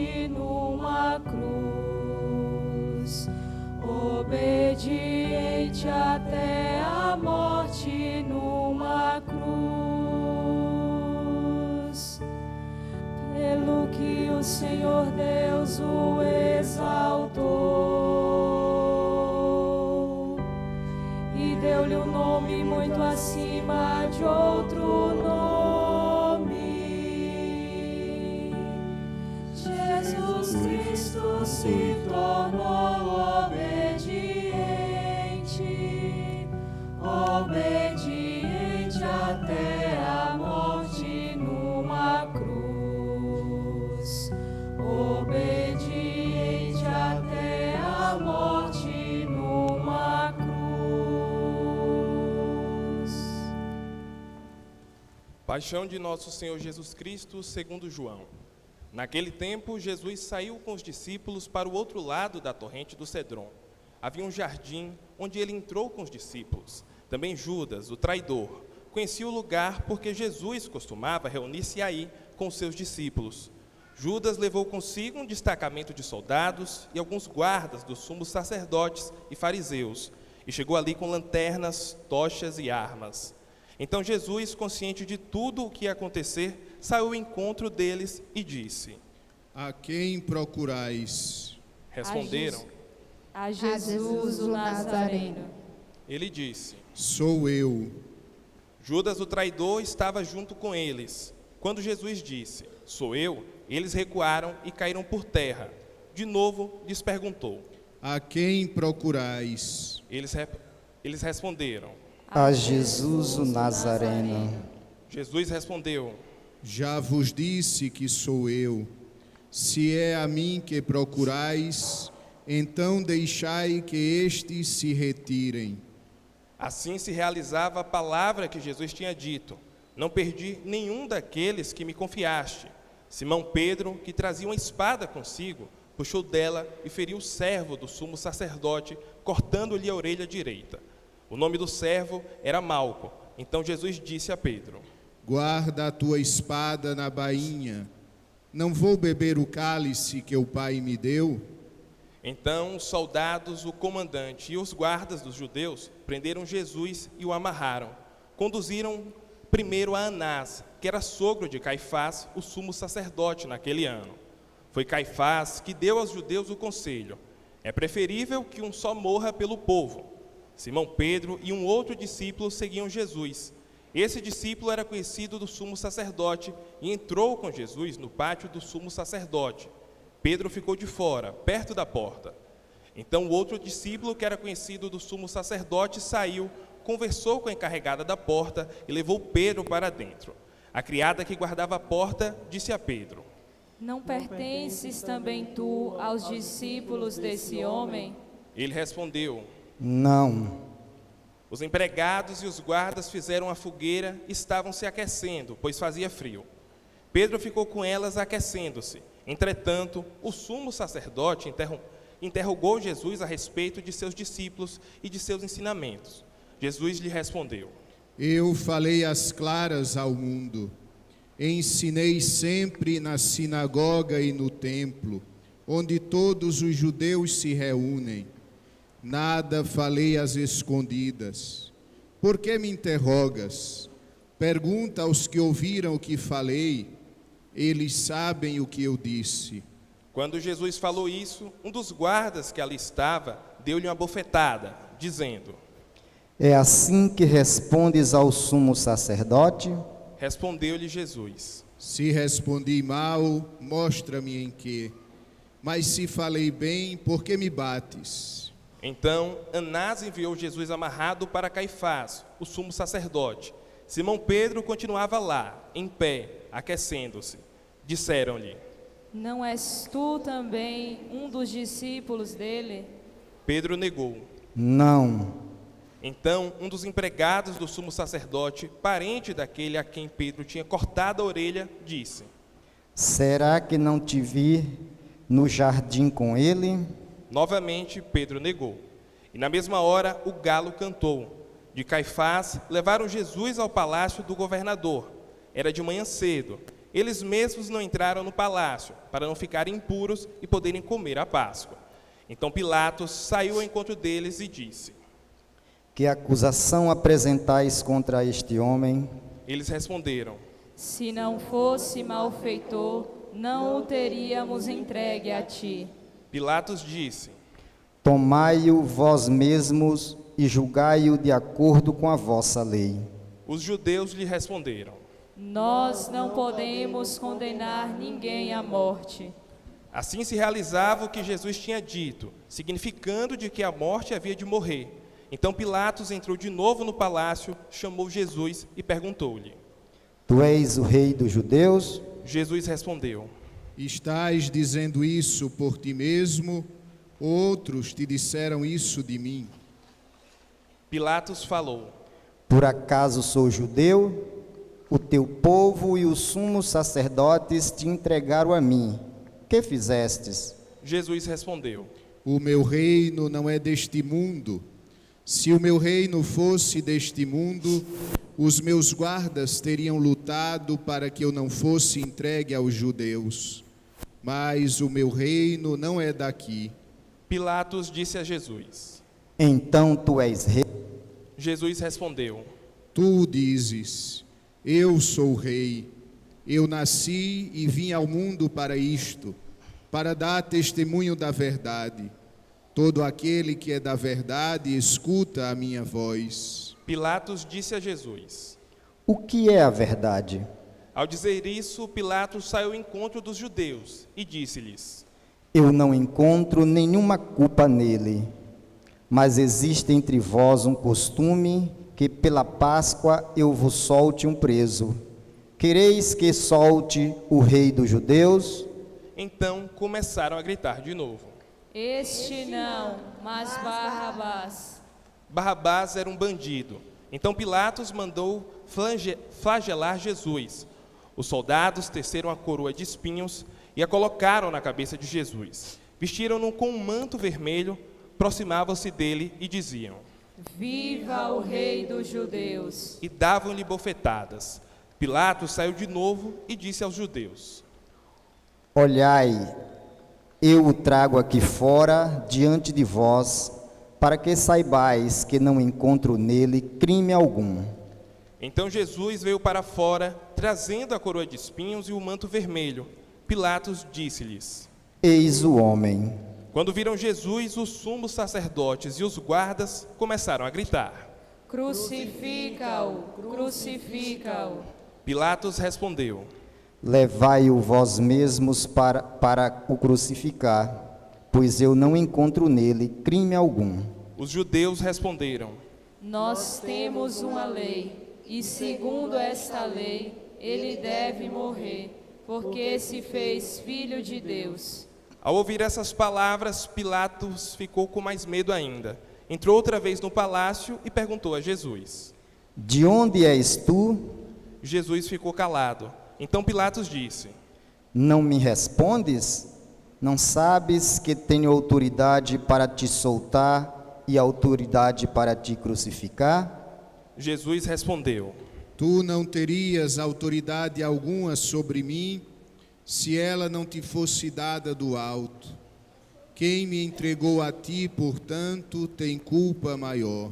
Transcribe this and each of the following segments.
morte numa cruz, obediente até a morte numa cruz, pelo que o Senhor Deus o exaltou e deu-lhe um nome muito acima de outro nome. Jesus Cristo se tornou obediente, obediente até a morte numa cruz, obediente até a morte numa cruz. Paixão de nosso Senhor Jesus Cristo, segundo João. Naquele tempo, Jesus saiu com os discípulos para o outro lado da torrente do Cedron. Havia um jardim onde ele entrou com os discípulos. Também Judas, o traidor, conhecia o lugar porque Jesus costumava reunir-se aí com os seus discípulos. Judas levou consigo um destacamento de soldados e alguns guardas dos sumos sacerdotes e fariseus, e chegou ali com lanternas, tochas e armas. Então Jesus, consciente de tudo o que ia acontecer, saiu ao encontro deles e disse: A quem procurais? Responderam. A Jesus o Nazareno. Ele disse: Sou eu. Judas, o traidor, estava junto com eles. Quando Jesus disse: Sou eu, eles recuaram e caíram por terra. De novo lhes perguntou: A quem procurais? Eles responderam: A Jesus o Nazareno. Jesus respondeu: Já vos disse que sou eu. Se é a mim que procurais, então deixai que estes se retirem. Assim se realizava a palavra que Jesus tinha dito: Não perdi nenhum daqueles que me confiaste. Simão Pedro, que trazia uma espada consigo, puxou dela e feriu o servo do sumo sacerdote, cortando-lhe a orelha direita. O nome do servo era Malco. Então Jesus disse a Pedro: Guarda a tua espada na bainha. Não vou beber o cálice que o Pai me deu? Então os soldados, o comandante e os guardas dos judeus prenderam Jesus e o amarraram. Conduziram primeiro a Anás, que era sogro de Caifás, o sumo sacerdote naquele ano. Foi Caifás que deu aos judeus o conselho: é preferível que um só morra pelo povo. Simão Pedro e um outro discípulo seguiam Jesus. Esse discípulo era conhecido do sumo sacerdote e entrou com Jesus no pátio do sumo sacerdote. Pedro ficou de fora, perto da porta. Então o outro discípulo, que era conhecido do sumo sacerdote, saiu, conversou com a encarregada da porta e levou Pedro para dentro. A criada que guardava a porta disse a Pedro: Não pertences também tu aos discípulos desse homem? Ele respondeu: Não. Os empregados e os guardas fizeram a fogueira e estavam se aquecendo, pois fazia frio. Pedro ficou com elas aquecendo-se. Entretanto, o sumo sacerdote interrogou Jesus a respeito de seus discípulos e de seus ensinamentos. Jesus lhe respondeu: Eu falei às claras ao mundo. Ensinei sempre na sinagoga e no templo, onde todos os judeus se reúnem. Nada falei às escondidas. Por que me interrogas? Pergunta aos que ouviram o que falei. Eles sabem o que eu disse. Quando Jesus falou isso, um dos guardas que ali estava deu-lhe uma bofetada, dizendo: É assim que respondes ao sumo sacerdote? Respondeu-lhe Jesus: Se respondi mal, mostra-me em que. Mas se falei bem, por que me bates? Então Anás enviou Jesus amarrado para Caifás, o sumo sacerdote. Simão Pedro continuava lá, em pé, aquecendo-se. Disseram-lhe: Não és tu também um dos discípulos dele? Pedro negou. Não. Então um dos empregados do sumo sacerdote, parente daquele a quem Pedro tinha cortado a orelha, disse: Será que não te vi no jardim com ele? Novamente Pedro negou. E na mesma hora o galo cantou. De Caifás levaram Jesus ao palácio do governador. Era de manhã cedo. Eles mesmos não entraram no palácio, para não ficarem impuros e poderem comer a Páscoa. Então Pilatos saiu ao encontro deles e disse: Que acusação apresentais contra este homem? Eles responderam: Se não fosse malfeitor, não o teríamos entregue a ti. Pilatos disse: Tomai-o vós mesmos e julgai-o de acordo com a vossa lei. Os judeus lhe responderam: Nós não podemos condenar ninguém à morte. Assim se realizava o que Jesus tinha dito, significando de que a morte havia de morrer. Então Pilatos entrou de novo no palácio, chamou Jesus e perguntou-lhe: Tu és o rei dos judeus? Jesus respondeu: Estás dizendo isso por ti mesmo? Outros te disseram isso de mim? Pilatos falou: Por acaso sou judeu? O teu povo e os sumos sacerdotes te entregaram a mim. Que fizestes? Jesus respondeu: O meu reino não é deste mundo. Se o meu reino fosse deste mundo, os meus guardas teriam lutado para que eu não fosse entregue aos judeus. Mas o meu reino não é daqui. Pilatos disse a Jesus: Então tu és rei? Jesus respondeu: Tu dizes, eu sou rei. Eu nasci e vim ao mundo para isto, para dar testemunho da verdade. Todo aquele que é da verdade escuta a minha voz. Pilatos disse a Jesus: O que é a verdade? Ao dizer isso, Pilatos saiu ao encontro dos judeus e disse-lhes: Eu não encontro nenhuma culpa nele, mas existe entre vós um costume que pela Páscoa eu vos solte um preso. Quereis que solte o rei dos judeus? Então começaram a gritar de novo. Este não, mas Barrabás. Barrabás era um bandido. Então Pilatos mandou flagelar Jesus. Os soldados teceram a coroa de espinhos e a colocaram na cabeça de Jesus. Vestiram-no com um manto vermelho, aproximavam-se dele e diziam: Viva o rei dos judeus! E davam-lhe bofetadas. Pilatos saiu de novo e disse aos judeus: Olhai, eu o trago aqui fora diante de vós, para que saibais que não encontro nele crime algum. Então Jesus veio para fora, trazendo a coroa de espinhos e o manto vermelho. Pilatos disse-lhes: Eis o homem. Quando viram Jesus, os sumos sacerdotes e os guardas começaram a gritar. Crucifica-o! Crucifica-o! Pilatos respondeu: Levai-o vós mesmos para o crucificar, pois eu não encontro nele crime algum. Os judeus responderam: Nós temos uma lei, e segundo esta lei, ele deve morrer, porque se fez filho de Deus. Ao ouvir essas palavras, Pilatos ficou com mais medo ainda. Entrou outra vez no palácio e perguntou a Jesus: De onde és tu? Jesus ficou calado. Então Pilatos disse: Não me respondes? Não sabes que tenho autoridade para te soltar e autoridade para te crucificar? Jesus respondeu: Tu não terias autoridade alguma sobre mim, se ela não te fosse dada do alto. Quem me entregou a ti, portanto, tem culpa maior.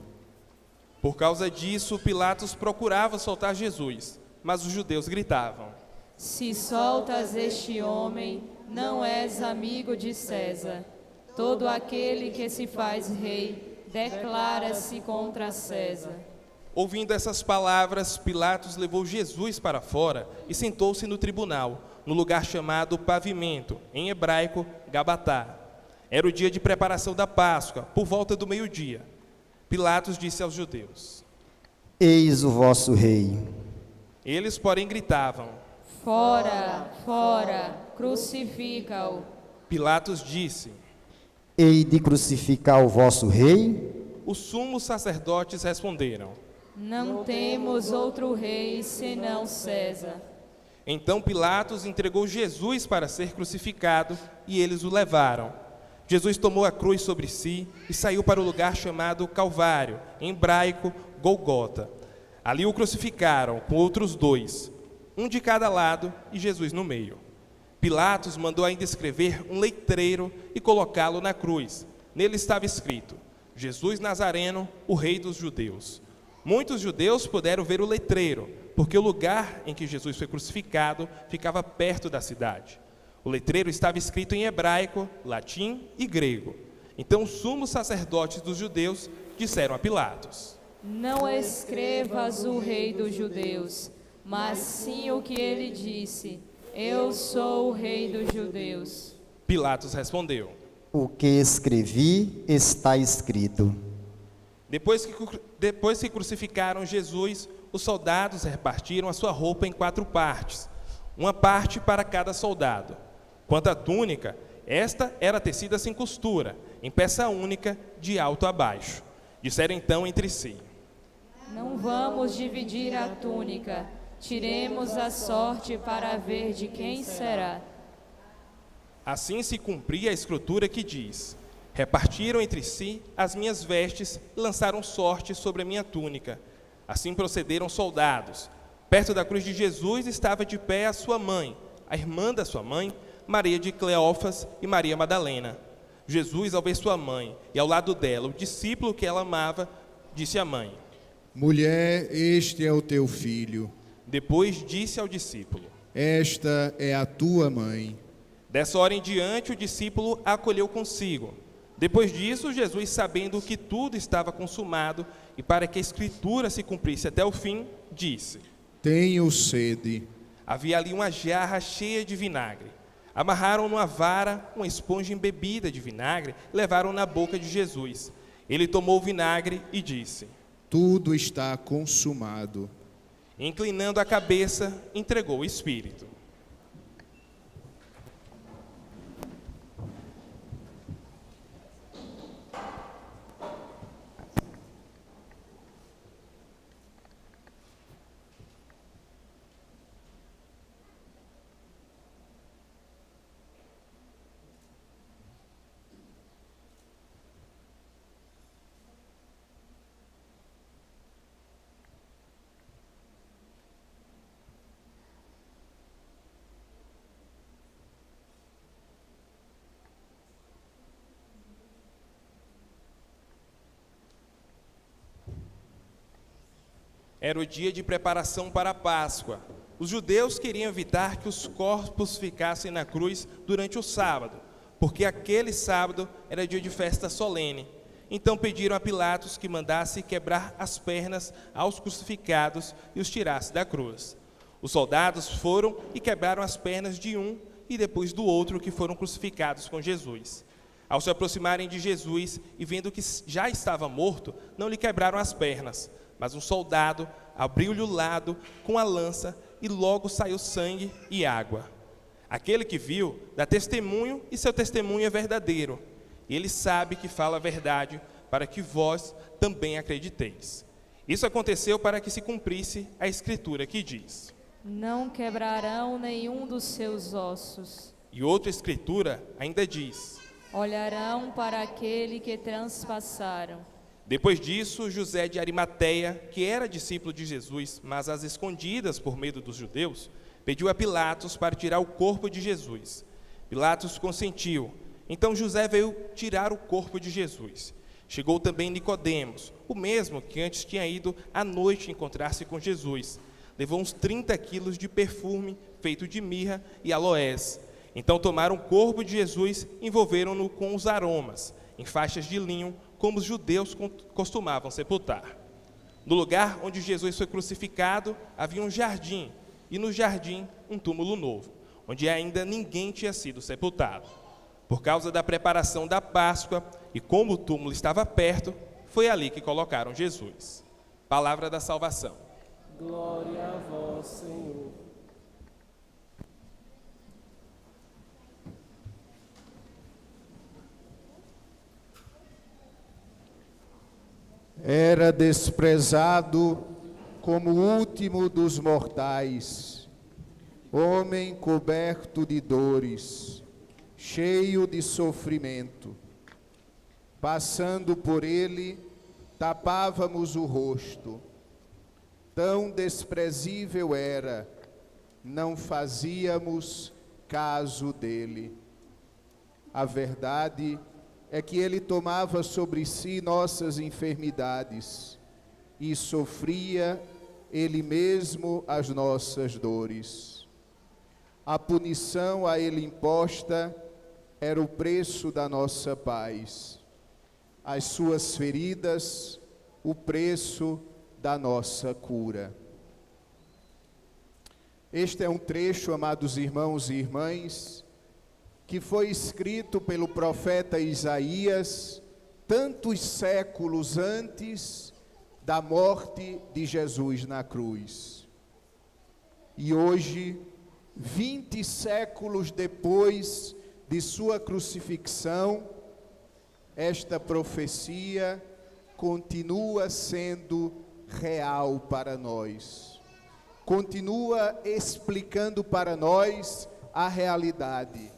Por causa disso, Pilatos procurava soltar Jesus, mas os judeus gritavam: Se soltas este homem, não és amigo de César. Todo aquele que se faz rei declara-se contra César. Ouvindo essas palavras, Pilatos levou Jesus para fora e sentou-se no tribunal, no lugar chamado Pavimento, em hebraico, Gabatá. Era o dia de preparação da Páscoa, por volta do meio-dia. Pilatos disse aos judeus: Eis o vosso rei. Eles, porém, gritavam: Fora, fora, crucifica-o. Pilatos disse: Hei de crucificar o vosso rei? Os sumos sacerdotes responderam: Não temos outro rei senão César. Então Pilatos entregou Jesus para ser crucificado e eles o levaram. Jesus tomou a cruz sobre si e saiu para o lugar chamado Calvário, em hebraico, Golgota. Ali o crucificaram com outros dois, um de cada lado e Jesus no meio. Pilatos mandou ainda escrever um letreiro e colocá-lo na cruz. Nele estava escrito: Jesus Nazareno, o Rei dos Judeus. Muitos judeus puderam ver o letreiro, porque o lugar em que Jesus foi crucificado ficava perto da cidade. O letreiro estava escrito em hebraico, latim e grego. Então os sumos sacerdotes dos judeus disseram a Pilatos: Não escrevas o Rei dos Judeus, mas sim o que ele disse: Eu sou o Rei dos Judeus. Pilatos respondeu: O que escrevi está escrito. Depois que crucificaram Jesus, os soldados repartiram a sua roupa em 4 partes, uma parte para cada soldado. Quanto à túnica, esta era tecida sem costura, em peça única, de alto a baixo. Disseram então entre si: Não vamos dividir a túnica, tiremos a sorte para ver de quem será. Assim se cumpria a escritura que diz: Repartiram entre si as minhas vestes e lançaram sorte sobre a minha túnica. Assim procederam soldados. Perto da cruz de Jesus estava de pé a sua mãe, a irmã da sua mãe, Maria de Cleófas e Maria Madalena. Jesus, ao ver sua mãe e ao lado dela o discípulo que ela amava, disse à mãe: Mulher, este é o teu filho. Depois disse ao discípulo: Esta é a tua mãe. Dessa hora em diante, o discípulo a acolheu consigo. Depois disso, Jesus, sabendo que tudo estava consumado e para que a escritura se cumprisse até o fim, disse: Tenho sede. Havia ali uma jarra cheia de vinagre. Amarraram numa vara uma esponja embebida de vinagre e levaram na boca de Jesus. Ele tomou o vinagre e disse: Tudo está consumado. Inclinando a cabeça, entregou o espírito. Era o dia de preparação para a Páscoa. Os judeus queriam evitar que os corpos ficassem na cruz durante o sábado, porque aquele sábado era dia de festa solene. Então pediram a Pilatos que mandasse quebrar as pernas aos crucificados e os tirasse da cruz. Os soldados foram e quebraram as pernas de um e depois do outro que foram crucificados com Jesus. Ao se aproximarem de Jesus e vendo que já estava morto, não lhe quebraram as pernas, mas um soldado abriu-lhe o lado com a lança e logo saiu sangue e água. Aquele que viu dá testemunho e seu testemunho é verdadeiro. E ele sabe que fala a verdade para que vós também acrediteis. Isso aconteceu para que se cumprisse a escritura que diz: Não quebrarão nenhum dos seus ossos. E outra escritura ainda diz: Olharão para aquele que transpassaram. Depois disso, José de Arimateia, que era discípulo de Jesus, mas às escondidas por medo dos judeus, pediu a Pilatos para tirar o corpo de Jesus. Pilatos consentiu. Então José veio tirar o corpo de Jesus. Chegou também Nicodemos, o mesmo que antes tinha ido à noite encontrar-se com Jesus. Levou uns 30 quilos de perfume feito de mirra e aloés. Então tomaram o corpo de Jesus e envolveram-no com os aromas, em faixas de linho, como os judeus costumavam sepultar. No lugar onde Jesus foi crucificado, havia um jardim, e no jardim um túmulo novo, onde ainda ninguém tinha sido sepultado. Por causa da preparação da Páscoa, e como o túmulo estava perto, foi ali que colocaram Jesus. Palavra da salvação. Glória a vós, Senhor. Era desprezado como o último dos mortais, homem coberto de dores, cheio de sofrimento. Passando por ele, tapávamos o rosto. Tão desprezível era não fazíamos caso dele. A verdade é que ele tomava sobre si nossas enfermidades e sofria ele mesmo as nossas dores. A punição a ele imposta era o preço da nossa paz. As suas feridas, o preço da nossa cura. Este é um trecho, amados irmãos e irmãs, que foi escrito pelo profeta Isaías tantos séculos antes da morte de Jesus na cruz. E hoje, 20 séculos depois de sua crucifixão, esta profecia continua sendo real para nós. Continua explicando para nós a realidade.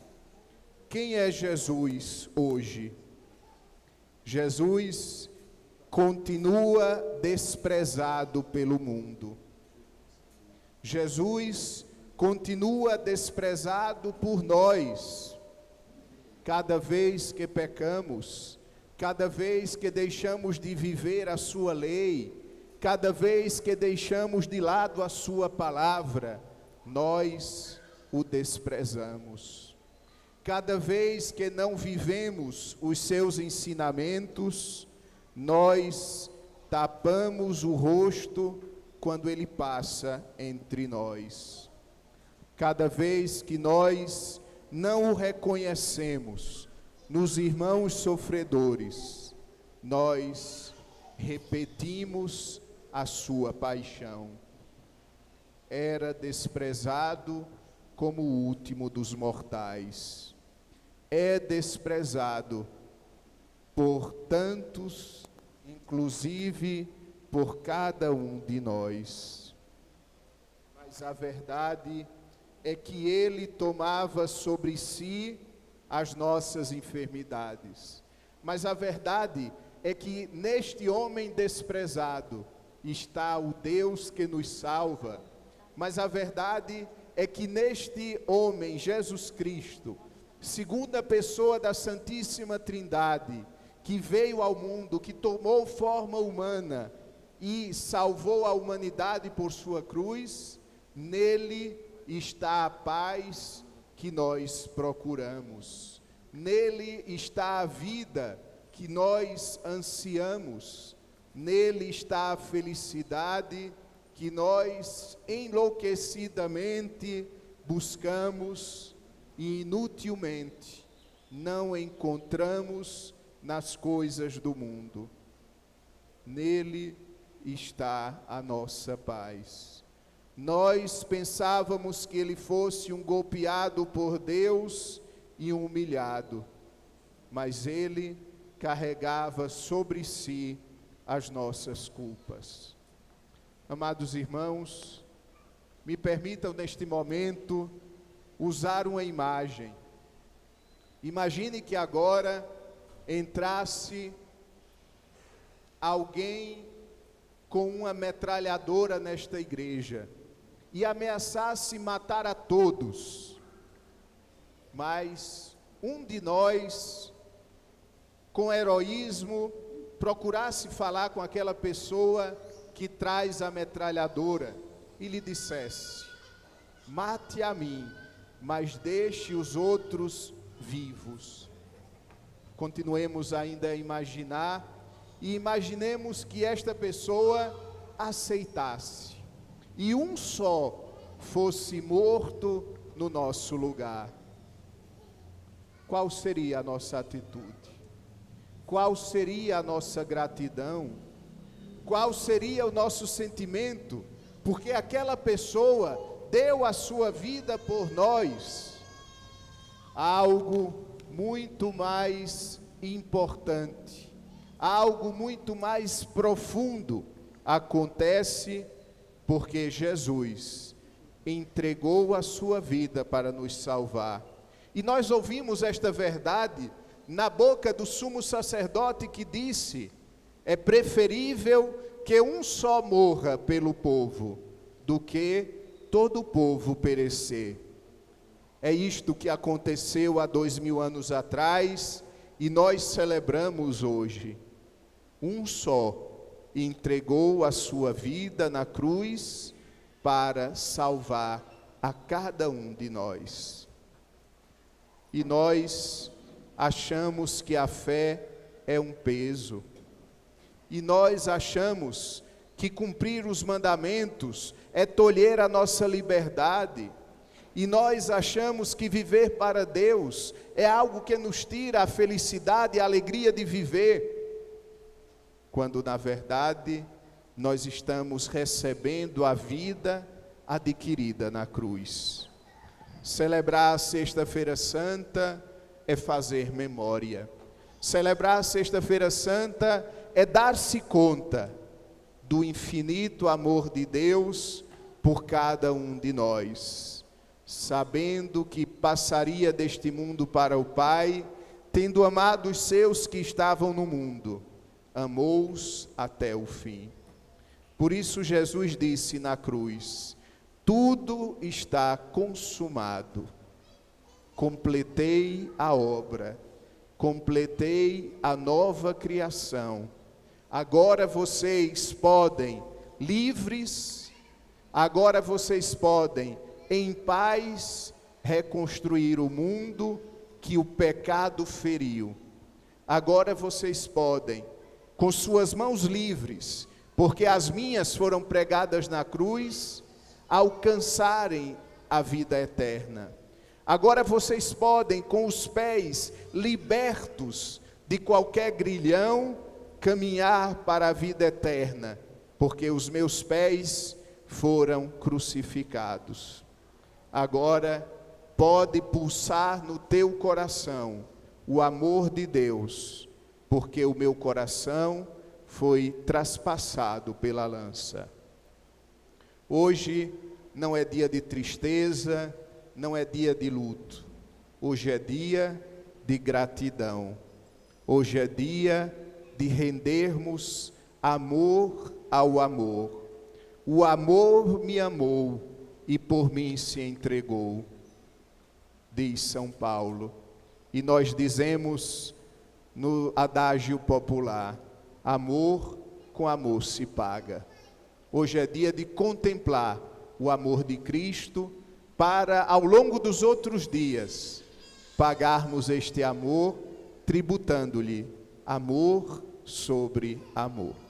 Quem é Jesus hoje? Jesus continua desprezado pelo mundo. Jesus continua desprezado por nós. Cada vez que pecamos, cada vez que deixamos de viver a sua lei, cada vez que deixamos de lado a sua palavra, nós o desprezamos. Cada vez que não vivemos os seus ensinamentos, nós tapamos o rosto quando ele passa entre nós. Cada vez que nós não o reconhecemos nos irmãos sofredores, nós repetimos a sua paixão. Era desprezado como o último dos mortais. É desprezado por tantos, inclusive por cada um de nós. Mas a verdade é que ele tomava sobre si as nossas enfermidades. Mas a verdade é que neste homem desprezado está o Deus que nos salva. Mas a verdade é que neste homem, Jesus Cristo, segunda pessoa da Santíssima Trindade, que veio ao mundo, que tomou forma humana e salvou a humanidade por sua cruz, nele está a paz que nós procuramos. Nele está a vida que nós ansiamos. Nele está a felicidade que nós enlouquecidamente buscamos e inutilmente não encontramos nas coisas do mundo. Nele está a nossa paz. Nós pensávamos que ele fosse um golpeado por Deus e um humilhado, mas ele carregava sobre si as nossas culpas. Amados irmãos, me permitam neste momento usar uma imagem. Imagine que agora entrasse alguém com uma metralhadora nesta igreja e ameaçasse matar a todos, mas um de nós, com heroísmo, procurasse falar com aquela pessoa que traz a metralhadora e lhe dissesse: mate a mim, mas deixe os outros vivos. Continuemos ainda a imaginar e imaginemos que esta pessoa aceitasse e um só fosse morto no nosso lugar. Qual seria a nossa atitude? Qual seria a nossa gratidão? Qual seria o nosso sentimento? Porque aquela pessoa deu a sua vida por nós. Algo muito mais importante, algo muito mais profundo acontece porque Jesus entregou a sua vida para nos salvar. E nós ouvimos esta verdade na boca do sumo sacerdote que disse: é preferível que um só morra pelo povo do que todo o povo perecer. É isto que aconteceu há 2000 anos atrás e nós celebramos hoje. Um só entregou a sua vida na cruz para salvar a cada um de nós. E nós achamos que a fé é um peso. E nós achamos que cumprir os mandamentos é tolher a nossa liberdade. E nós achamos que viver para Deus é algo que nos tira a felicidade e a alegria de viver, quando na verdade nós estamos recebendo a vida adquirida na cruz. Celebrar a Sexta-feira Santa é fazer memória. Celebrar a Sexta-feira Santa é dar-se conta do infinito amor de Deus por cada um de nós, sabendo que passaria deste mundo para o Pai, tendo amado os seus que estavam no mundo, amou-os até o fim. Por isso Jesus disse na cruz: tudo está consumado. Completei a obra, completei a nova criação. Agora vocês podem, livres, agora vocês podem, em paz, reconstruir o mundo que o pecado feriu. Agora vocês podem, com suas mãos livres, porque as minhas foram pregadas na cruz, alcançarem a vida eterna. Agora vocês podem, com os pés libertos de qualquer grilhão, caminhar para a vida eterna, porque os meus pés foram crucificados. Agora pode pulsar no teu coração o amor de Deus, porque o meu coração foi traspassado pela lança. Hoje não é dia de tristeza, não é dia de luto. Hoje é dia de gratidão. Hoje é dia de rendermos amor ao amor. O amor me amou e por mim se entregou, diz São Paulo. E nós dizemos no adágio popular: amor com amor se paga. Hoje é dia de contemplar o amor de Cristo, para ao longo dos outros dias pagarmos este amor, tributando-lhe amor sobre amor.